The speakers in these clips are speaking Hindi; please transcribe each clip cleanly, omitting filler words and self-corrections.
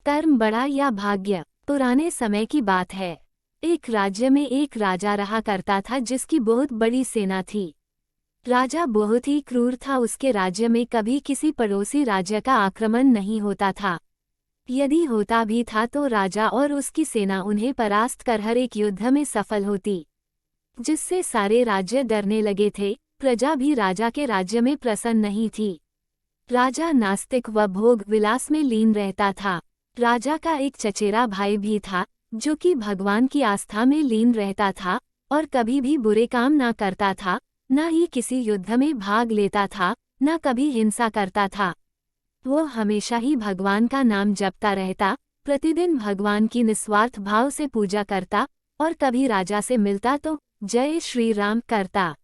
कर्म बड़ा या भाग्य। पुराने समय की बात है। एक राज्य में एक राजा रहा करता था जिसकी बहुत बड़ी सेना थी। राजा बहुत ही क्रूर था। उसके राज्य में कभी किसी पड़ोसी राज्य का आक्रमण नहीं होता था। यदि होता भी था तो राजा और उसकी सेना उन्हें परास्त कर हर एक युद्ध में सफल होती, जिससे सारे राज्य डरने लगे थे। प्रजा भी राजा के राज्य में प्रसन्न नहीं थी। राजा नास्तिक व भोग विलास में लीन रहता था। राजा का एक चचेरा भाई भी था जो कि भगवान की आस्था में लीन रहता था और कभी भी बुरे काम ना करता था, न ही किसी युद्ध में भाग लेता था, न कभी हिंसा करता था। वो हमेशा ही भगवान का नाम जपता रहता, प्रतिदिन भगवान की निस्वार्थ भाव से पूजा करता और कभी राजा से मिलता तो जय श्री राम करता।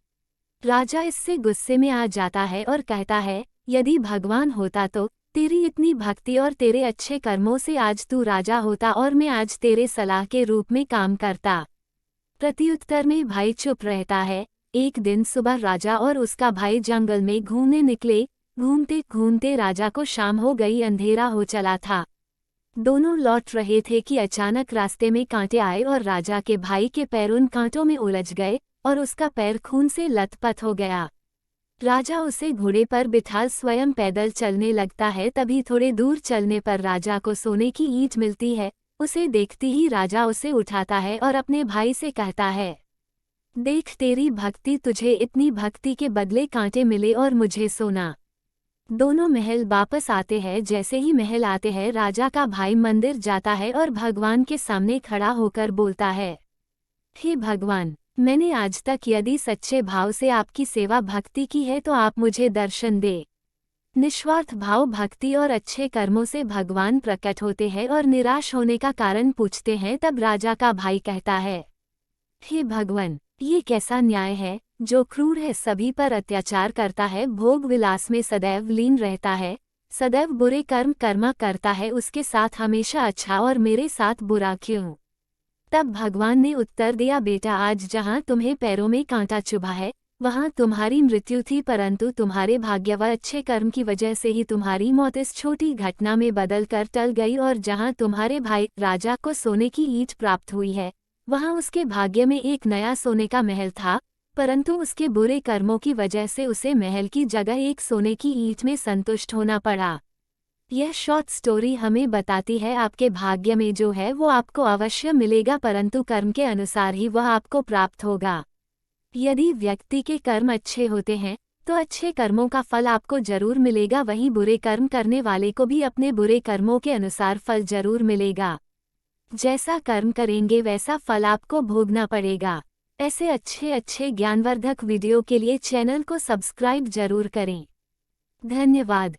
राजा इससे गुस्से में आ जाता है और कहता है, यदि भगवान होता तो तेरी इतनी भक्ति और तेरे अच्छे कर्मों से आज तू राजा होता और मैं आज तेरे सलाह के रूप में काम करता। प्रत्युत्तर में भाई चुप रहता है। एक दिन सुबह राजा और उसका भाई जंगल में घूमने निकले। घूमते घूमते राजा को शाम हो गई, अंधेरा हो चला था। दोनों लौट रहे थे कि अचानक रास्ते में कांटे आए और राजा के भाई के पैर उन कांटों में उलझ गए और उसका पैर खून से लथपथ हो गया। राजा उसे घोड़े पर बिठा स्वयं पैदल चलने लगता है। तभी थोड़े दूर चलने पर राजा को सोने की ईंट मिलती है। उसे देखती ही राजा उसे उठाता है और अपने भाई से कहता है, देख तेरी भक्ति, तुझे इतनी भक्ति के बदले कांटे मिले और मुझे सोना। दोनों महल वापस आते हैं। जैसे ही महल आते हैं राजा का भाई मंदिर जाता है और भगवान के सामने खड़ा होकर बोलता है, हे भगवान, मैंने आज तक यदि सच्चे भाव से आपकी सेवा भक्ति की है तो आप मुझे दर्शन दे। निस्वार्थ भाव, भक्ति और अच्छे कर्मों से भगवान प्रकट होते हैं और निराश होने का कारण पूछते हैं। तब राजा का भाई कहता है, हे भगवान, ये कैसा न्याय है? जो क्रूर है, सभी पर अत्याचार करता है, भोग विलास में सदैव लीन रहता है, सदैव बुरे कर्म करता है, उसके साथ हमेशा अच्छा और मेरे साथ बुरा क्यों? तब भगवान ने उत्तर दिया, बेटा, आज जहाँ तुम्हें पैरों में कांटा चुभा है वहाँ तुम्हारी मृत्यु थी, परंतु तुम्हारे भाग्य व अच्छे कर्म की वजह से ही तुम्हारी मौत इस छोटी घटना में बदल कर टल गई। और जहाँ तुम्हारे भाई राजा को सोने की ईंट प्राप्त हुई है वहाँ उसके भाग्य में एक नया सोने का महल था, परंतु उसके बुरे कर्मों की वजह से उसे महल की जगह एक सोने की ईंट में संतुष्ट होना पड़ा। यह शॉर्ट स्टोरी हमें बताती है, आपके भाग्य में जो है वो आपको अवश्य मिलेगा, परंतु कर्म के अनुसार ही वह आपको प्राप्त होगा। यदि व्यक्ति के कर्म अच्छे होते हैं तो अच्छे कर्मों का फल आपको जरूर मिलेगा, वहीं बुरे कर्म करने वाले को भी अपने बुरे कर्मों के अनुसार फल जरूर मिलेगा। जैसा कर्म करेंगे वैसा फल आपको भोगना पड़ेगा। ऐसे अच्छे ज्ञानवर्धक वीडियो के लिए चैनल को सब्सक्राइब जरूर करें। धन्यवाद।